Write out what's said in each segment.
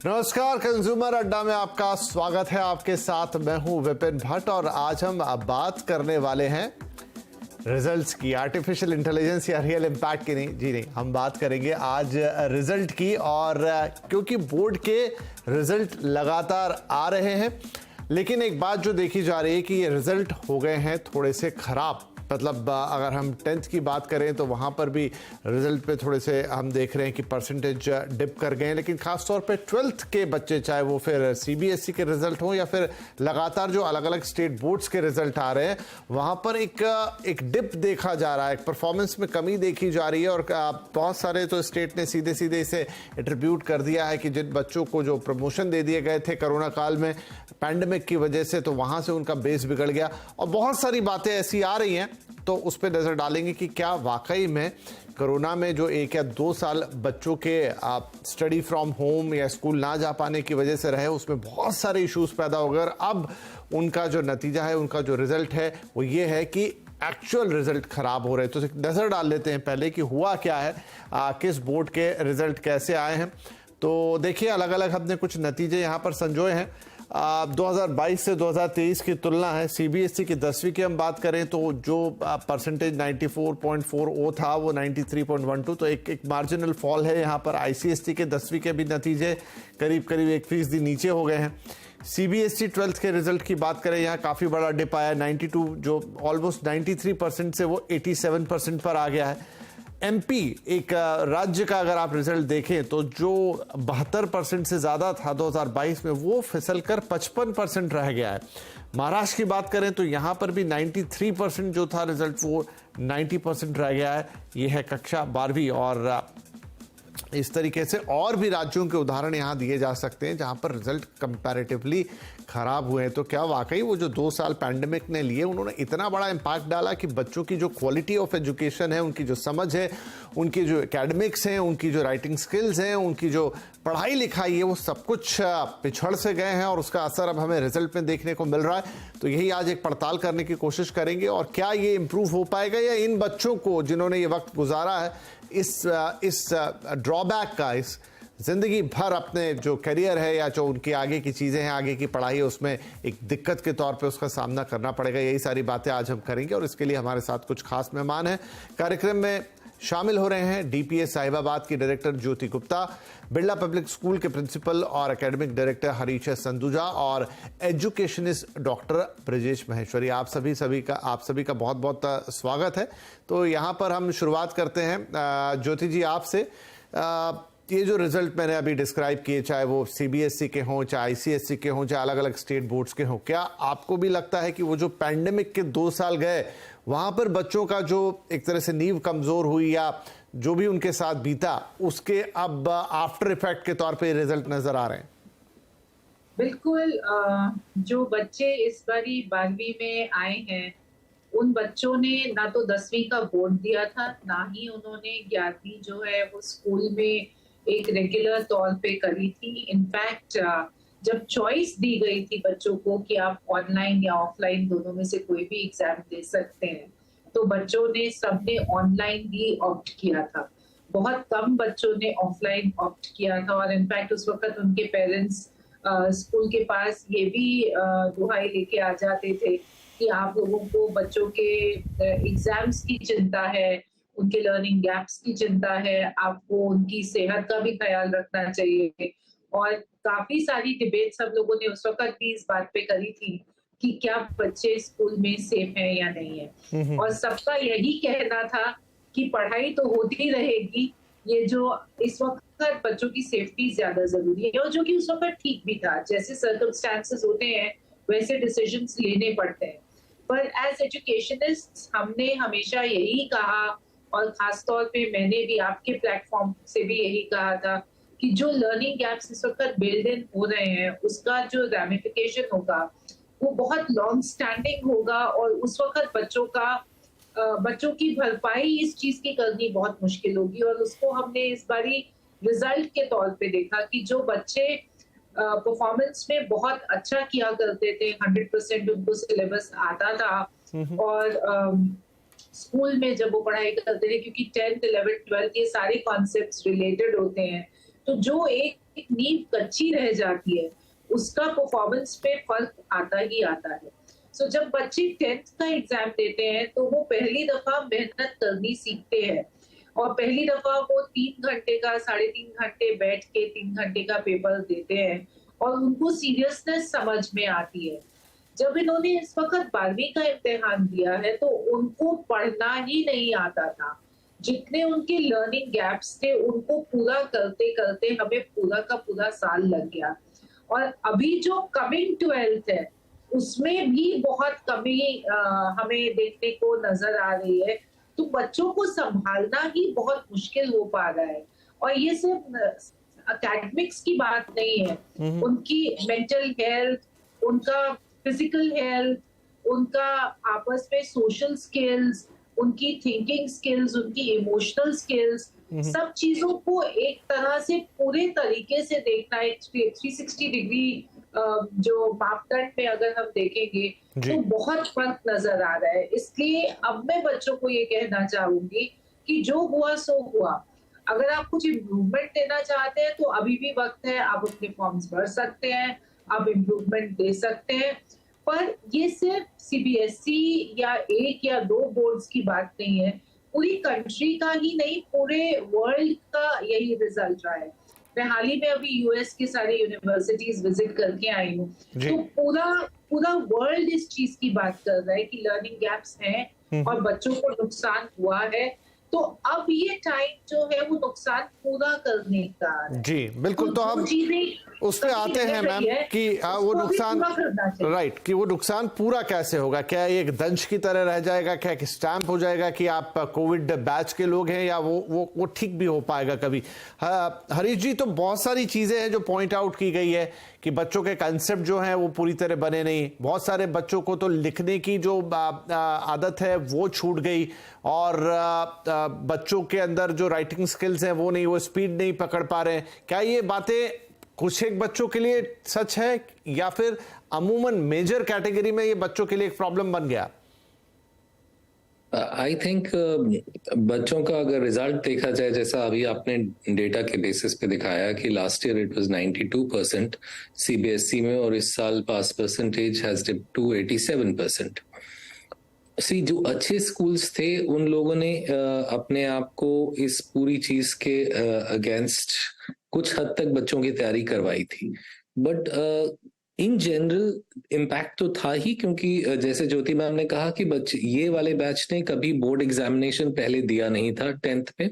नमस्कार, कंज्यूमर अड्डा में आपका स्वागत है। आपके साथ मैं हूं विपिन भट्ट और आज हम बात करने वाले हैं रिजल्ट्स की। आर्टिफिशियल इंटेलिजेंस या रियल इम्पैक्ट की नहीं, जी नहीं, हम बात करेंगे आज रिजल्ट की। और क्योंकि बोर्ड के रिजल्ट लगातार आ रहे हैं, लेकिन एक बात जो देखी जा रही है कि ये रिजल्ट हो गए हैं थोड़े से खराब। मतलब अगर हम 10th की बात करें तो वहाँ पर भी रिजल्ट पे थोड़े से हम देख रहे हैं कि परसेंटेज डिप कर गए हैं। लेकिन खासतौर पे 12th के बच्चे, चाहे वो फिर सीबीएसई के रिजल्ट हो या फिर लगातार जो अलग अलग स्टेट बोर्ड्स के रिजल्ट आ रहे हैं, वहाँ पर एक डिप देखा जा रहा है, एक परफॉर्मेंस में कमी देखी जा रही है। और बहुत सारे तो स्टेट ने सीधे सीधे इसे एट्रीब्यूट कर दिया है कि जिन बच्चों को जो प्रमोशन दे दिए गए थे कोरोना काल में पैंडेमिक की वजह से, तो वहाँ से उनका बेस बिगड़ गया। और बहुत सारी बातें ऐसी आ रही हैं, तो उस पर नज़र डालेंगे कि क्या वाकई में कोरोना में जो 1 या 2 साल बच्चों के स्टडी फ्रॉम होम या स्कूल ना जा पाने की वजह से रहे, उसमें बहुत सारे इश्यूज पैदा हो गए। और अब उनका जो नतीजा है, उनका जो रिजल्ट है, वो ये है कि एक्चुअल रिजल्ट खराब हो रहे हैं। तो नज़र डाल लेते हैं पहले कि हुआ क्या है, किस बोर्ड के रिजल्ट कैसे आए हैं। तो देखिए, अलग अलग हमने कुछ नतीजे यहाँ पर संजोए हैं। 2022 से 2023 की तुलना है। सीबीएसई की 10वीं की हम बात करें तो जो परसेंटेज 94.40 था वो 93.12, तो एक मार्जिनल फॉल है यहाँ पर। आईसीएसई के 10वीं के भी नतीजे करीब 1% नीचे हो गए हैं। सीबीएसई 12th के रिजल्ट की बात करें, यहाँ काफ़ी बड़ा डिप आया, 92 जो ऑलमोस्ट 93% से वो 87% पर आ गया है। एमपी एक राज्य का अगर आप रिजल्ट देखें तो जो 72% से ज़्यादा था 2022 में, वो फिसल कर 55% रह गया है। महाराष्ट्र की बात करें तो यहाँ पर भी 93% जो था रिजल्ट, वो 90% रह गया है। ये है कक्षा 12वीं। और इस तरीके से और भी राज्यों के उदाहरण यहाँ दिए जा सकते हैं जहाँ पर रिजल्ट कंपैरेटिवली खराब हुए हैं। तो क्या वाकई वो जो 2 साल पैंडेमिक ने लिए, उन्होंने इतना बड़ा इम्पैक्ट डाला कि बच्चों की जो क्वालिटी ऑफ एजुकेशन है, उनकी जो समझ है, उनकी जो एकेडमिक्स हैं, उनकी जो राइटिंग स्किल्स हैं, उनकी जो पढ़ाई लिखाई है, वो सब कुछ पिछड़ से गए हैं। और उसका असर अब हमें रिजल्ट में देखने को मिल रहा है। तो यही आज एक पड़ताल करने की कोशिश करेंगे। और क्या ये इम्प्रूव हो पाएगा, या इन बच्चों को जिन्होंने ये वक्त गुजारा है इस ड्रॉबैक का, इस जिंदगी भर अपने जो करियर है या जो उनकी आगे की चीज़ें हैं, आगे की पढ़ाई है, उसमें एक दिक्कत के तौर पे उसका सामना करना पड़ेगा। यही सारी बातें आज हम करेंगे। और इसके लिए हमारे साथ कुछ खास मेहमान हैं। कार्यक्रम में शामिल हो रहे हैं डीपीएस साहिबाबाद की डायरेक्टर ज्योति गुप्ता, बिरला पब्लिक स्कूल के प्रिंसिपल और एकेडमिक डायरेक्टर हरीश संदुजा, और एजुकेशनिस्ट डॉक्टर ब्रजेश महेश्वरी। आप सभी का बहुत बहुत स्वागत है। तो यहाँ पर हम शुरुआत करते हैं ज्योति जी आपसे। ये जो रिजल्ट मैंने अभी डिस्क्राइब किए, चाहे वो सीबीएसई के हों, चाहे आईसीएसई के हों, चाहे अलग अलग स्टेट बोर्ड्स के हों, क्या आपको भी लगता है कि वो जो पैंडेमिक के 2 साल गए, वहाँ पर बच्चों का जो एक तरह से नींव कमज़ोर हुई या जो भी उनके साथ बीता, उसके अब आफ्टर इफेक्ट के तौर पे रिजल्ट नज़र आ रहे हैं? बिल्कुल। जो बच्चे इस बारी 12वीं में आए हैं, उन बच्चों ने ना तो 10वीं का बोर्ड दिया था, ना ही उन्होंने 11वीं जो है वो स्कूल में एक रेगुलर तौर पे करी थी। इनफैक्ट जब चॉइस दी गई थी बच्चों को कि आप ऑनलाइन या ऑफलाइन दोनों में से कोई भी एग्जाम दे सकते हैं, तो बच्चों ने सबने ऑनलाइन ही ऑप्ट किया था। बहुत कम बच्चों ने ऑफलाइन ऑप्ट किया था। और इनफैक्ट उस वक्त उनके पेरेंट्स स्कूल के पास ये भी दुहाई लेके आ जाते थे कि आप लोगों को बच्चों के एग्जाम्स की चिंता है, उनके लर्निंग गैप्स की चिंता है, आपको उनकी सेहत का भी ख्याल रखना चाहिए। और काफी सारी डिबेट्स हम लोगों ने उस वक्त भी इस बात पे करी थी कि क्या बच्चे स्कूल में सेफ हैं या नहीं है। और सबका यही कहना था कि पढ़ाई तो होती रहेगी, ये जो इस वक्त बच्चों की सेफ्टी ज्यादा जरूरी है। और जो कि उस वक्त ठीक भी था, जैसे सर्कमस्टांसेस होते हैं वैसे डिसीजंस लेने पड़ते हैं। पर एज एजुकेशनिस्ट हमने हमेशा यही कहा, और खासतौर पे मैंने भी आपके प्लेटफॉर्म से भी यही कहा था कि जो लर्निंग गैप्स इस वक्त बिल्ड इन हो रहे हैं, उसका जो रैमिफिकेशन होगा वो बहुत लॉन्ग स्टैंडिंग होगा। और उस वक्त बच्चों की भरपाई इस चीज की करनी बहुत मुश्किल होगी। और उसको हमने इस बारी रिजल्ट के तौर पे देखा कि जो बच्चे परफॉर्मेंस में बहुत अच्छा किया करते थे, 100% उनको सिलेबस आता था, और स्कूल में जब वो पढ़ाई करते थे, क्योंकि 10th 11th 12th ये सारे कॉन्सेप्ट्स रिलेटेड होते हैं, तो जो एक नींव कच्ची रह जाती है, उसका परफॉर्मेंस पे फर्क आता ही आता है। सो जब बच्चे 10th का एग्जाम देते हैं तो वो पहली दफा मेहनत करनी सीखते हैं, और पहली दफा वो 3 घंटे का 3.5 घंटे बैठ के 3 घंटे का पेपर देते हैं और उनको सीरियसनेस समझ में आती है। जब इन्होंने इस वक्त 12वीं का इम्तिहान दिया है तो उनको पढ़ना ही नहीं आता था। जितने उनके लर्निंग गैप्स थे उनको पूरा करते करते हमें पूरा का पूरा साल लग गया, और अभी जो कमिंग 12th है उसमें भी बहुत कमी हमें देखने को नजर आ रही है। तो बच्चों को संभालना ही बहुत मुश्किल हो पा रहा है, और ये सिर्फ अकेडमिक्स की बात नहीं है, उनकी मेंटल हेल्थ, उनका फिजिकल हेल्थ, उनका आपस में सोशल स्किल्स, उनकी थिंकिंग स्किल्स, उनकी इमोशनल स्किल्स, सब चीजों को एक तरह से पूरे तरीके से देखना, एक 360 डिग्री जो मापदंड में अगर हम देखेंगे तो बहुत फर्क नजर आ रहा है। इसलिए अब मैं बच्चों को ये कहना चाहूंगी कि जो हुआ सो हुआ। अगर आप कुछ इम्प्रूवमेंट देना चाहते हैं तो अभी भी वक्त है, आप अपने फॉर्म्स भर सकते हैं, आप इम्प्रूवमेंट दे सकते हैं। पर ये सिर्फ सीबीएसई या 1 या 2 बोर्ड्स की बात नहीं है, पूरी कंट्री का ही नहीं, पूरे वर्ल्ड का यही रिजल्ट रहा है। मैं हाल ही में अभी यूएस की सारी यूनिवर्सिटीज विजिट करके आई हूँ, तो पूरा वर्ल्ड इस चीज की बात कर रहा है कि लर्निंग गैप्स हैं और बच्चों को नुकसान हुआ है। तो अब ये टाइम जो है वो नुकसान पूरा करने का है। जी बिल्कुल। तो हम उस पे आते हैं मैम कि वो नुकसान, राइट, कि वो नुकसान पूरा कैसे होगा? क्या ये एक दंश की तरह रह जाएगा? क्या एक स्टैंप हो जाएगा कि आप कोविड बैच के लोग हैं, या वो ठीक भी हो पाएगा कभी? हरीश जी, तो बहुत सारी चीजें हैं जो पॉइंट आउट की गई है कि बच्चों के कंसेप्ट जो हैं वो पूरी तरह बने नहीं। बहुत सारे बच्चों को तो लिखने की जो आदत है वो छूट गई, और बच्चों के अंदर जो राइटिंग स्किल्स हैं वो नहीं, वो स्पीड नहीं पकड़ पा रहे हैं। क्या ये बातें कुछ एक बच्चों के लिए सच है, या फिर अमूमन मेजर कैटेगरी में ये बच्चों के लिए एक प्रॉब्लम बन गया? आई थिंक बच्चों का अगर रिजल्ट देखा जाए, जैसा अभी आपने डेटा के बेसिस पे दिखाया कि last year it was 92% CBSE में, और इस साल पास परसेंटेज हैज डिप्ड टू 87%। जो अच्छे स्कूल्स थे उन लोगों ने अपने आप को इस पूरी चीज के अगेंस्ट कुछ हद तक बच्चों की तैयारी करवाई थी, बट इन जनरल इम्पैक्ट तो था ही, क्योंकि जैसे ज्योति मैम ने कहा कि बच्चे, ये वाले बैच ने कभी बोर्ड एग्जामिनेशन पहले दिया नहीं था 10th में,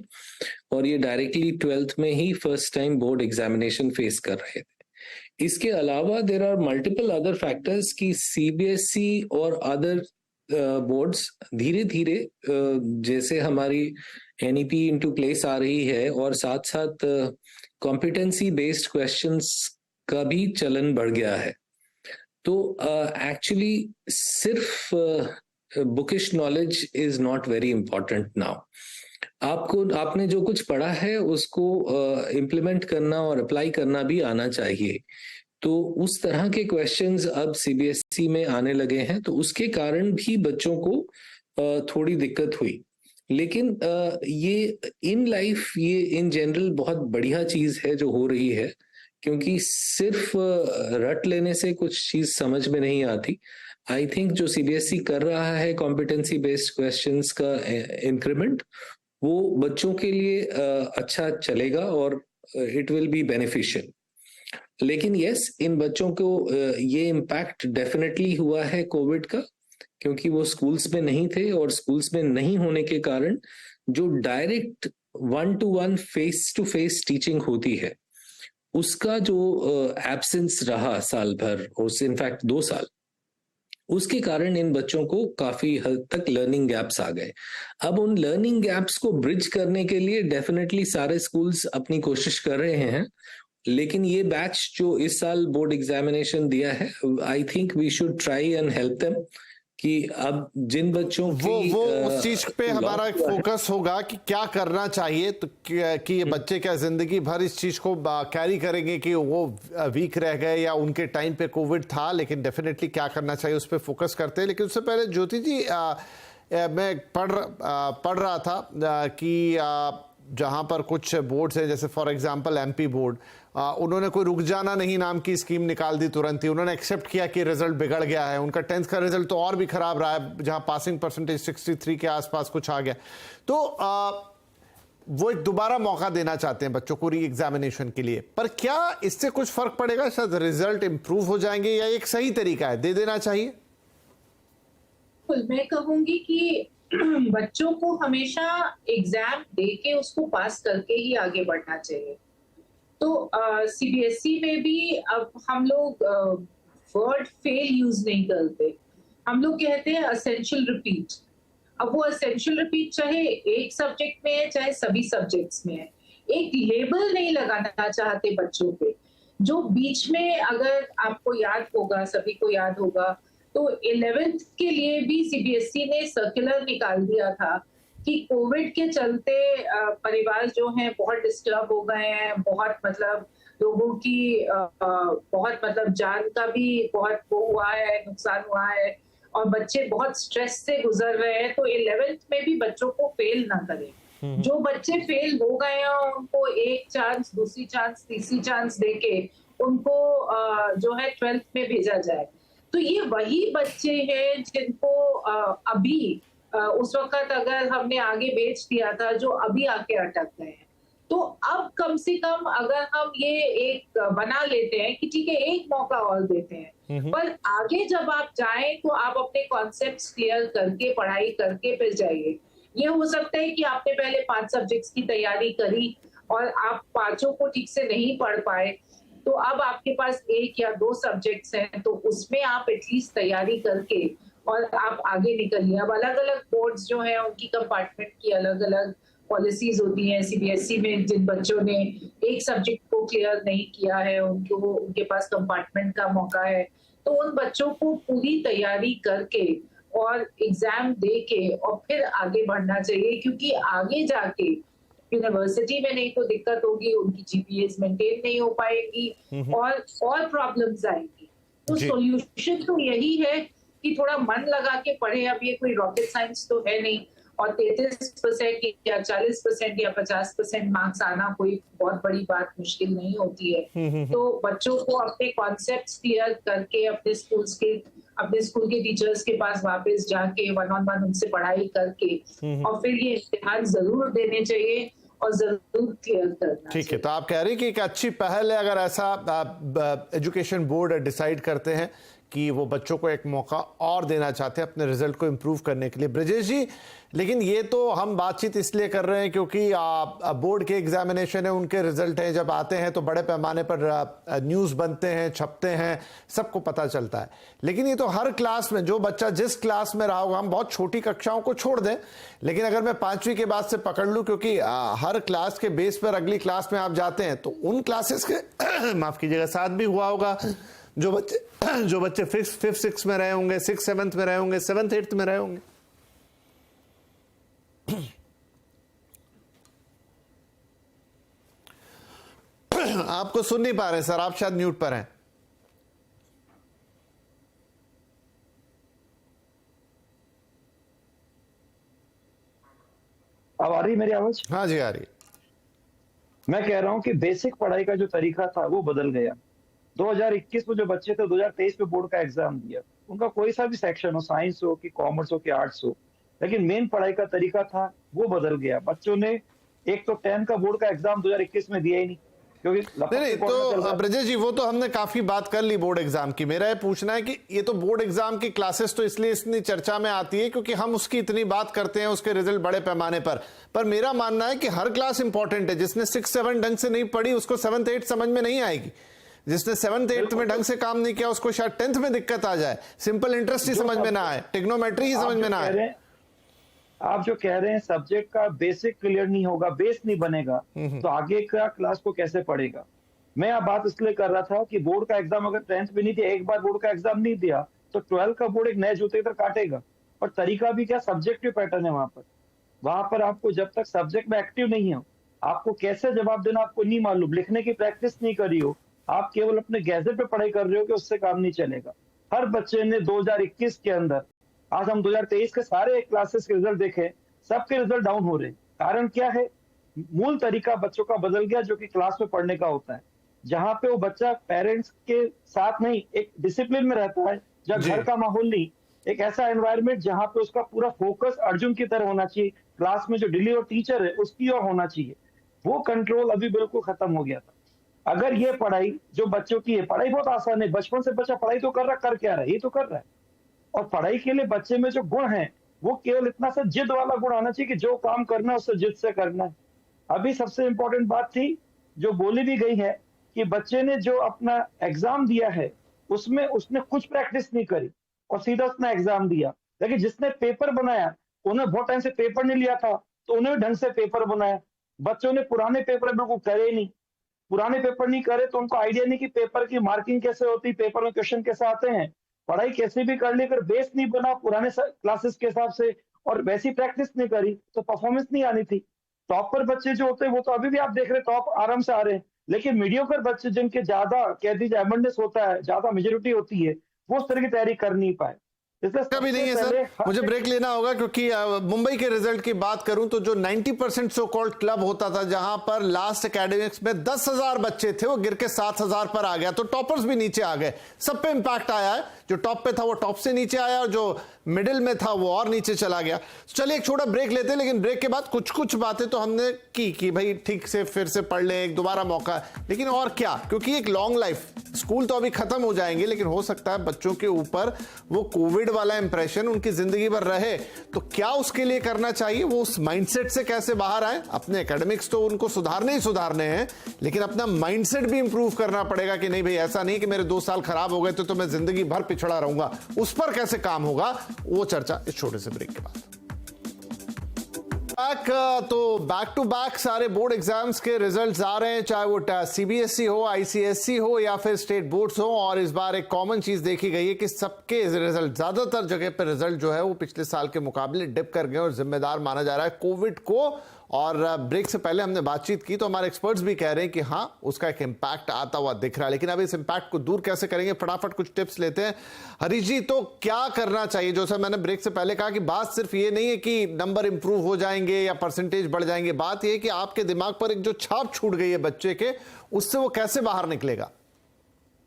और ये डायरेक्टली 12th में ही first time board examination face कर रहे थे। इसके अलावा there are multiple other factors कि सीबीएसई और अदर बोर्ड्स धीरे धीरे जैसे हमारी एनईपी इनटू प्लेस आ रही है, और साथ साथ कॉम्पिटेंसी बेस्ड क्वेश्चंस का भी चलन बढ़ गया है। तो एक्चुअली सिर्फ bookish knowledge is not very important now. आपने जो कुछ पढ़ा है उसको इम्प्लीमेंट करना और अप्लाई करना भी आना चाहिए। तो उस तरह के क्वेश्चंस अब सीबीएसई में आने लगे हैं, तो उसके कारण भी बच्चों को थोड़ी दिक्कत हुई। लेकिन ये इन लाइफ, ये इन जनरल बहुत बढ़िया चीज है जो हो रही है, क्योंकि सिर्फ रट लेने से कुछ चीज समझ में नहीं आती। आई थिंक जो सीबीएसई कर रहा है कॉम्पिटेंसी बेस्ड क्वेश्चंस का इंक्रीमेंट, वो बच्चों के लिए अच्छा चलेगा और इट विल बी बेनिफिशियल। लेकिन यस, इन बच्चों को ये इम्पैक्ट डेफिनेटली हुआ है कोविड का, क्योंकि वो स्कूल्स में नहीं थे, और स्कूल्स में नहीं होने के कारण जो direct 1-to-1 face to face teaching होती है उसका जो एब्सेंस रहा साल भर, और इनफैक्ट 2 साल, उसके कारण इन बच्चों को काफी हद तक लर्निंग गैप्स आ गए। अब उन लर्निंग गैप्स को ब्रिज करने के लिए डेफिनेटली सारे स्कूल्स अपनी कोशिश कर रहे हैं, लेकिन ये बैच जो इस साल बोर्ड एग्जामिनेशन दिया है, I think we should try and help them कि अब जिन बच्चों की वो उस चीज पे हमारा एक फोकस होगा कि क्या करना चाहिए, तो कि ये बच्चे क्या जिंदगी भर इस चीज को कैरी करेंगे कि वो वीक रह गए या उनके टाइम पे कोविड था, लेकिन डेफिनेटली क्या करना चाहिए उस पर फोकस करते हैं। लेकिन उससे पहले ज्योति जी, मैं पढ़ रहा था कि जहां पर कुछ बोर्ड्स हैं, जैसे फॉर एग्जांपल एमपी बोर्ड, उन्होंने कोई रुक जाना नहीं नाम की स्कीम निकाल दी तुरंत ही। उन्होंने एक्सेप्ट किया कि रिजल्ट बिगड़ गया है, उनका 10th का रिजल्ट तो और भी खराब रहा है, जहां पासिंग परसेंटेज 63 के आसपास कुछ आ गया। तो वो एक दोबारा मौका देना चाहते हैं बच्चों को री एग्जामिनेशन के लिए। पर क्या इससे कुछ फर्क पड़ेगा? शायद रिजल्ट इंप्रूव हो जाएंगे, या एक सही तरीका है, दे देना चाहिए? मैं कहूंगी कि बच्चों को हमेशा एग्जाम देके उसको पास करके ही आगे बढ़ना चाहिए। तो सीबीएसई में भी अब हम लोग वर्ड फेल यूज नहीं करते, हम लोग कहते हैं असेंशियल रिपीट। अब वो असेंशियल रिपीट चाहे एक सब्जेक्ट में है चाहे सभी सब्जेक्ट्स में है, एक लेबल नहीं लगाना चाहते बच्चों पे। जो बीच में, अगर आपको याद होगा, सभी को याद होगा, तो 11th के लिए भी सीबीएसई ने सर्कुलर निकाल दिया था कि कोविड के चलते परिवार जो हैं बहुत डिस्टर्ब हो गए हैं, बहुत मतलब लोगों की बहुत मतलब जान का भी बहुत वो हुआ है, नुकसान हुआ है, और बच्चे बहुत स्ट्रेस से गुजर रहे हैं। तो 11th में भी बच्चों को फेल ना करें। जो बच्चे फेल हो गए हैं उनको एक चांस, दूसरी चांस, तीसरी चांस देके उनको जो है 12th में भेजा जाए। तो ये वही बच्चे हैं जिनको अभी उस वक्त अगर हमने आगे भेज दिया था, जो अभी आके अटक गए हैं। तो अब कम से कम अगर हम ये एक बना लेते हैं कि ठीक है एक मौका और देते हैं, पर आगे जब आप जाएं तो आप अपने कॉन्सेप्ट्स क्लियर करके, पढ़ाई करके फिर जाइए। ये हो सकता है कि आपने पहले 5 सब्जेक्ट्स की तैयारी करी और आप पांचों को ठीक से नहीं पढ़ पाए, तो अब आपके पास 1 या 2 सब्जेक्ट्स हैं, तो उसमें आप एटलीस्ट तैयारी करके और आप आगे निकलिए। अब अलग अलग बोर्ड्स जो हैं उनकी कंपार्टमेंट की अलग अलग पॉलिसीज होती हैं। सीबीएसई में जिन बच्चों ने एक सब्जेक्ट को क्लियर नहीं किया है, उनके पास कंपार्टमेंट का मौका है, तो उन बच्चों को पूरी तैयारी करके और एग्जाम दे के और फिर आगे बढ़ना चाहिए, क्योंकि आगे जाके यूनिवर्सिटी में नहीं तो दिक्कत होगी, उनकी जीपीएस मेंटेन नहीं हो पाएगी और प्रॉब्लम्स आएंगी। तो सॉल्यूशन तो यही है कि थोड़ा मन लगा के पढ़े। अब ये कोई रॉकेट साइंस तो है नहीं, और 33% या 40% या 50% मार्क्स आना कोई बहुत बड़ी बात, मुश्किल नहीं होती है। तो बच्चों को अपने कॉन्सेप्ट्स क्लियर करके अपने स्कूल के टीचर्स के पास वापस जाके 1-on-1 उनसे पढ़ाई करके और फिर ये इम्तिहान जरूर देने चाहिए और जरूर क्लियर करना। ठीक है, तो आप कह रही कि एक अच्छी पहल है अगर ऐसा एजुकेशन बोर्ड डिसाइड करते हैं कि वो बच्चों को एक मौका और देना चाहते हैं अपने रिजल्ट को इम्प्रूव करने के लिए। ब्रजेश जी, लेकिन ये तो हम बातचीत इसलिए कर रहे हैं क्योंकि बोर्ड के एग्जामिनेशन है, उनके रिजल्ट हैं, जब आते हैं तो बड़े पैमाने पर न्यूज़ बनते हैं, छपते हैं, सबको पता चलता है। लेकिन ये तो हर क्लास में, जो बच्चा जिस क्लास में रहा होगा, हम बहुत छोटी कक्षाओं को छोड़ दें, लेकिन अगर मैं 5वीं के बाद से पकड़ लूँ, क्योंकि हर क्लास के बेस पर अगली क्लास में आप जाते हैं, तो उन क्लासेस के माफ़ कीजिएगा साथ भी हुआ होगा जो बच्चे 5th 6th में रहे होंगे, 6th 7th में रहे होंगे, 7th 8th में रहे होंगे। आपको सुन नहीं पा रहे सर, आप शायद म्यूट पर हैं। अब आ रही मेरी आवाज? हाँ जी, आ रही। मैं कह रहा हूं कि बेसिक पढ़ाई का जो तरीका था वो बदल गया। 2021 में जो बच्चे थे 2023 में बोर्ड का एग्जाम दिया, उनका कोई सा भी सेक्शन हो, साइंस हो कि कॉमर्स हो कि आर्ट्स हो, लेकिन मेन पढ़ाई का तरीका था वो बदल गया। बच्चों ने एक तो 10 का बोर्ड का एग्जाम 2021 में दिया ही नहीं, क्योंकि नहीं तो ब्रजेश जी, वो तो हमने काफी बात कर ली बोर्ड एग्जाम की। मेरा ये पूछना है कि ये तो बोर्ड एग्जाम की क्लासेस तो इसलिए इतनी चर्चा में आती है क्योंकि हम उसकी इतनी बात करते हैं, उसके रिजल्ट बड़े पैमाने पर मेरा मानना है कि हर क्लास इंपॉर्टेंट है। जिसने 6-7 ढंग से नहीं पढ़ी उसको 7th 8th समझ में नहीं आएगी, जिसने 7th 8th में ढंग से काम नहीं किया उसको शायद 10th में दिक्कत आ जाए, सिंपल इंटरेस्ट ही समझ में ना आए, ट्रिग्नोमेट्री ही समझ में ना आए। आप जो कह रहे हैं सब्जेक्ट का बेसिक क्लियर नहीं होगा, बेस नहीं बनेगा, तो आगे का क्लास को कैसे पढ़ेगा। मैं आप बात इसलिए कर रहा था कि बोर्ड का एग्जाम अगर 10th में नहीं दिया, एक बार बोर्ड का एग्जाम नहीं दिया, तो 12th का बोर्ड एक नए जूते की तरह काटेगा। और तरीका भी क्या, सब्जेक्टिव पैटर्न है वहां पर आपको जब तक सब्जेक्ट में एक्टिव नहीं हो, आपको कैसे जवाब देना आपको नहीं मालूम, लिखने की प्रैक्टिस नहीं करी हो, आप केवल अपने गैजेट पे पढ़ाई कर रहे हो कि उससे काम नहीं चलेगा। हर बच्चे ने 2021 के अंदर, आज हम 2023 के सारे क्लासेस के रिजल्ट देखे, सबके रिजल्ट डाउन हो रहे हैं। कारण क्या है? मूल तरीका बच्चों का बदल गया जो कि क्लास में पढ़ने का होता है, जहां पे वो बच्चा पेरेंट्स के साथ नहीं, एक डिसिप्लिन में रहता है, जब घर का माहौल नहीं, एक ऐसा एनवायरनमेंट जहां पे उसका पूरा फोकस अर्जुन की तरह होना चाहिए, क्लास में जो डिलीवर टीचर है उसकी ओर होना चाहिए। वो कंट्रोल अभी बिल्कुल खत्म हो गया था। अगर ये पढ़ाई जो बच्चों की है, पढ़ाई बहुत आसान है, बचपन से बच्चा पढ़ाई तो कर रहा, कर क्या रहा है, ये तो कर रहा है। और पढ़ाई के लिए बच्चे में जो गुण है वो केवल इतना सा जिद वाला गुण आना चाहिए कि जो काम करना है उससे जिद से करना है। अभी सबसे इंपॉर्टेंट बात थी जो बोली भी गई है कि बच्चे ने जो अपना एग्जाम दिया है उसमें उसने कुछ प्रैक्टिस नहीं करी और सीधा उसने एग्जाम दिया। लेकिन जिसने पेपर बनाया उन्हें बहुत टाइम से पेपर नहीं लिया था तो उन्हें ढंग से पेपर बनाया। बच्चों ने पुराने पेपर बिल्कुल करे ही नहीं, पुराने पेपर नहीं करे तो उनको आइडिया नहीं कि पेपर की मार्किंग कैसे होती, पेपर में क्वेश्चन कैसे आते हैं। पढ़ाई कैसे भी कर ली, अगर बेस नहीं बना पुराने क्लासेस के हिसाब से और वैसी प्रैक्टिस नहीं करी तो परफॉर्मेंस नहीं आनी थी। टॉपर बच्चे जो होते हैं वो तो अभी भी आप देख रहे हैं टॉप आराम से आ रहे हैं, लेकिन मीडियोकर बच्चे जिनके ज्यादा कह दीजिए एबंडेंस होता है, ज्यादा मेजोरिटी होती है, वो उस तरह की तैयारी कर नहीं पाए। कभी नहीं है सर, मुझे ब्रेक लेना होगा क्योंकि मुंबई के रिजल्ट की बात करूं तो जो 90% सो कॉल्ड क्लब होता था जहां पर लास्ट एकेडमिक्स में 10,000 बच्चे थे वो गिर के 7,000 पर आ गया, तो टॉपर्स भी नीचे आ गए, सब पे इंपैक्ट आया है। जो टॉप पे था वो टॉप से नीचे आया और जो मिडिल में था वो और नीचे चला गया। चलिए एक छोटा ब्रेक लेते हैं, लेकिन ब्रेक के बाद कुछ कुछ बातें तो हमने की कि भाई ठीक से फिर से पढ़ लें, एक दोबारा मौका, लेकिन और क्या, क्योंकि एक लॉन्ग लाइफ, स्कूल तो अभी खत्म हो जाएंगे लेकिन हो सकता है बच्चों के ऊपर वो कोविड वाला इंप्रेशन उनकी जिंदगी भर रहे, तो क्या उसके लिए करना चाहिए, वो उस माइंडसेट से कैसे बाहर आए। अपने एकेडमिक्स तो उनको सुधारने ही सुधारने हैं, लेकिन अपना माइंडसेट भी इंप्रूव करना पड़ेगा कि नहीं भाई ऐसा नहीं कि मेरे 2 साल खराब हो गए तो मैं जिंदगी भर पिछड़ा रहूंगा, उस पर कैसे काम होगा, वो चर्चा इस छोटे से ब्रेक के बाद। तो बैक टू बैक सारे बोर्ड एग्जाम्स के रिजल्ट्स आ रहे हैं, चाहे वो सीबीएसई हो, आईसीएसई हो या फिर स्टेट बोर्ड्स हो, और इस बार एक कॉमन चीज देखी गई है कि सबके रिजल्ट, ज्यादातर जगह पर रिजल्ट जो है वो पिछले साल के मुकाबले डिप कर गए और जिम्मेदार माना जा रहा है कोविड को। और ब्रेक से पहले हमने बातचीत की तो हमारे एक्सपर्ट्स भी कह रहे हैं कि हाँ उसका एक इम्पैक्ट आता हुआ दिख रहा है, लेकिन अब इस इम्पैक्ट को दूर कैसे करेंगे, फटाफट कुछ टिप्स लेते हैं। हरीश जी, तो क्या करना चाहिए? जो सर मैंने ब्रेक से पहले कहा कि बात सिर्फ ये नहीं है कि नंबर इंप्रूव हो जाएंगे या परसेंटेज बढ़ जाएंगे, बात यह है कि आपके दिमाग पर एक जो छाप छूट गई है बच्चे के, उससे वो कैसे बाहर निकलेगा।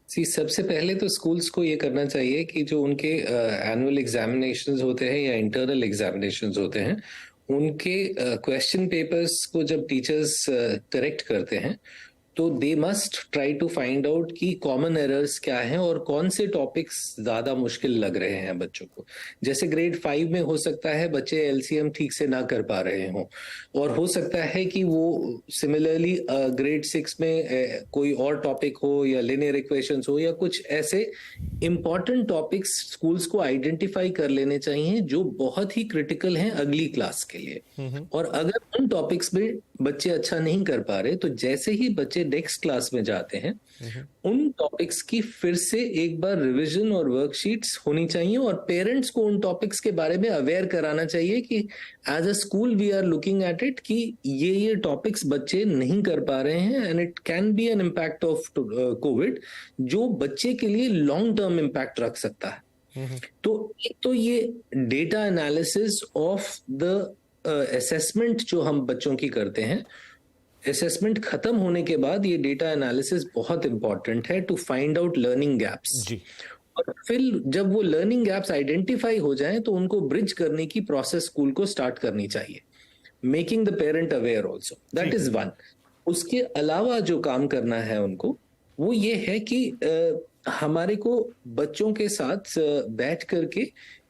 सबसे पहले तो स्कूल्स को ये करना चाहिए कि जो उनके एनुअल एग्जामिनेशंस होते हैं या इंटरनल एग्जामिनेशंस होते हैं, उनके क्वेश्चन पेपर्स को जब टीचर्स करेक्ट करते हैं तो they must try to find out कि कॉमन एरर्स क्या हैं और कौन से टॉपिक्स ज्यादा मुश्किल लग रहे हैं बच्चों को। जैसे ग्रेड 5 में हो सकता है बच्चे एलसीएम ठीक से ना कर पा रहे हों, और हो सकता है कि वो सिमिलरली ग्रेड 6 में कोई और टॉपिक हो या लिनियर इक्वेशंस हो या कुछ ऐसे इंपॉर्टेंट टॉपिक्स स्कूल्स को आइडेंटिफाई कर लेने चाहिए जो बहुत ही क्रिटिकल हैं अगली क्लास के लिए। और अगर उन टॉपिक्स में बच्चे अच्छा नहीं कर पा रहे तो जैसे ही बच्चे नेक्स्ट क्लास में जाते हैं उन टॉपिक्स की फिर से एक बार रिवीजन और वर्कशीट्स होनी चाहिए, और पेरेंट्स को उन टॉपिक्स के बारे में अवेयर कराना चाहिए कि as a school we are looking at it कि ये टॉपिक्स बच्चे नहीं कर पा रहे हैं and it can be an impact of Covid जो बच्चे के लिए लॉन्ग टर्म इम्पैक्ट रख सकता है। तो ये data analysis of the assessment जो हम बच्चों की करते हैं, असेसमेंट खत्म होने के बाद ये डेटा एनालिसिस बहुत इंपॉर्टेंट है to find out learning gaps. और फिर जब वो लर्निंग गैप्स आइडेंटिफाई हो जाएं तो उनको ब्रिज करने की प्रोसेस स्कूल को स्टार्ट करनी चाहिए, making the parent aware also, that is one. उसके अलावा जो काम करना है उनको वो ये है कि हमारे को बच्चों के साथ बैठ करके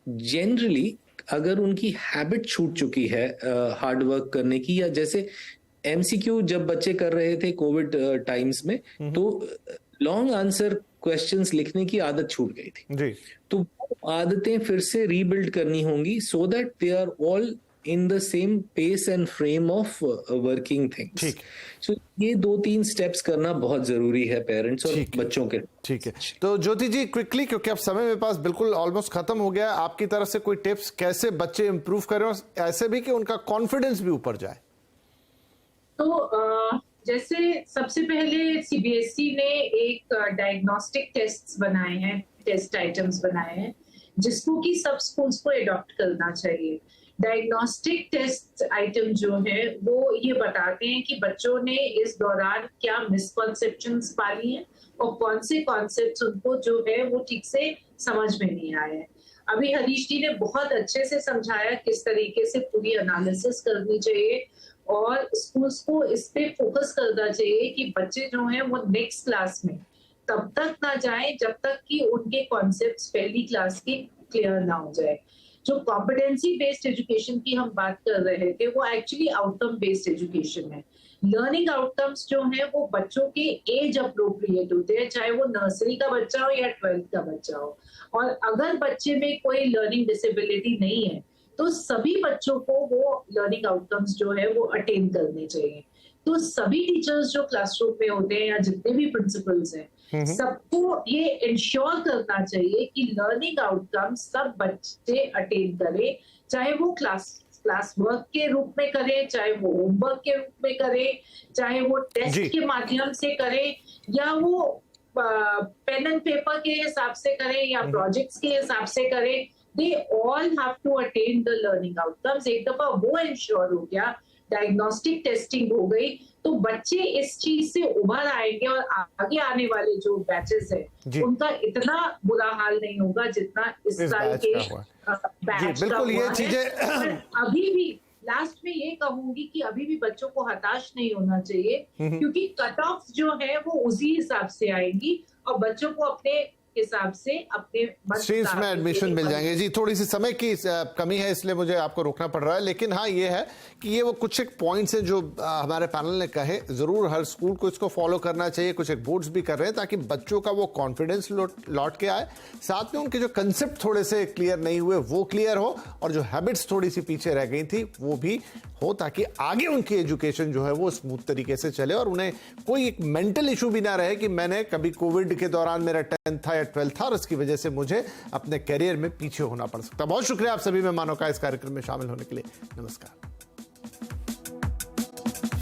जनरली अगर उनकी हैबिट छूट चुकी है हार्ड वर्क करने की, या जैसे एमसीक्यू जब बच्चे कर रहे थे कोविड टाइम्स में तो लॉन्ग आंसर क्वेश्चंस लिखने की आदत छूट गई थी जी। तो वो आदतें फिर से रीबिल्ड करनी होंगी so that they are all in the same pace and frame of working things. So ये 2-3 स्टेप्स करना बहुत जरूरी है पेरेंट्स और बच्चों के। ठीक है, तो ज्योति जी क्विकली, क्योंकि अब समय मेरे पास बिल्कुल ऑलमोस्ट खत्म हो गया, आपकी तरफ से कोई टिप्स कैसे बच्चे इंप्रूव करें और ऐसे भी कि उनका कॉन्फिडेंस भी ऊपर जाए। तो जैसे सबसे पहले सीबीएसई ने एक डायग्नोस्टिक टेस्ट्स बनाए हैं, टेस्ट आइटम्स बनाए हैं जिसको कि सब स्कूल्स को अडॉप्ट करना चाहिए। डायग्नोस्टिक टेस्ट आइटम जो है वो ये बताते हैं कि बच्चों ने इस दौरान क्या मिसकॉन्सेप्शंस पाली हैं और कौन से कॉन्सेप्ट्स उनको जो है वो ठीक से समझ में नहीं आए हैं। अभी हरीश जी ने बहुत अच्छे से समझाया किस तरीके से पूरी एनालिसिस करनी चाहिए और स्कूल्स को इस पे फोकस करना चाहिए कि बच्चे जो हैं वो नेक्स्ट क्लास में तब तक ना जाएं जब तक कि उनके कॉन्सेप्ट्स पहली क्लास के क्लियर ना हो जाए। जो कॉम्पिटेंसी बेस्ड एजुकेशन की हम बात कर रहे थे वो एक्चुअली आउटकम बेस्ड एजुकेशन है। लर्निंग आउटकम्स जो है वो बच्चों के एज अप्रोप्रिएट होते हैं, चाहे वो नर्सरी का बच्चा हो या 12th का बच्चा हो। और अगर बच्चे में कोई लर्निंग डिसेबिलिटी नहीं है तो सभी बच्चों को वो लर्निंग आउटकम्स जो है वो अटेन करने चाहिए। तो सभी टीचर्स जो क्लासरूम में होते हैं या जितने भी प्रिंसिपल्स हैं सबको ये इंश्योर करना चाहिए कि लर्निंग आउटकम सब बच्चे अटेन करें, चाहे वो क्लास वर्क के रूप में करें, चाहे वो होमवर्क के रूप में करें, चाहे वो टेस्ट के माध्यम से करें या वो पेन एंड पेपर के हिसाब से करें या प्रोजेक्ट्स के हिसाब से करें। They all have to attain the learning outcomes. एक दफा वो इंश्योर हो गया, डायग्नोस्टिक टेस्टिंग हो गई, तो बच्चे इस चीज से उभर आएंगे और आगे आने वाले जो बैचेस है उनका इतना बुरा हाल नहीं होगा जितना इस साल के बैच का बिल्कुल ये हुआ चीजें। अभी भी लास्ट में ये कहूंगी कि अभी भी बच्चों को हताश नहीं होना चाहिए क्योंकि कट ऑफ जो है वो उसी हिसाब से आएंगी और बच्चों को अपने हिसाब से अपने स्ट्रीम्स में एडमिशन मिल जाएंगे। जी, थोड़ी सी समय की कमी है इसलिए मुझे आपको रोकना पड़ रहा है, लेकिन हाँ ये है कि ये वो कुछ एक पॉइंट्स हैं जो हमारे पैनल ने कहे, जरूर हर स्कूल को इसको फॉलो करना चाहिए। कुछ एक बोर्ड्स भी कर रहे हैं ताकि बच्चों का वो कॉन्फिडेंस लौट के आए, साथ में उनके जो कंसेप्ट थोड़े से क्लियर नहीं हुए वो क्लियर हो और जो हैबिट्स थोड़ी सी पीछे रह गई थी वो भी हो, ताकि आगे उनकी एजुकेशन जो है वो स्मूथ तरीके से चले और उन्हें कोई एक मेंटल इशू भी ना रहे कि मैंने कभी कोविड के दौरान मेरा 10th था या 12th था और उसकी वजह से मुझे अपने करियर में पीछे होना पड़ सकता। बहुत शुक्रिया आप सभी मेहमानों का इस कार्यक्रम में शामिल होने के लिए। नमस्कार।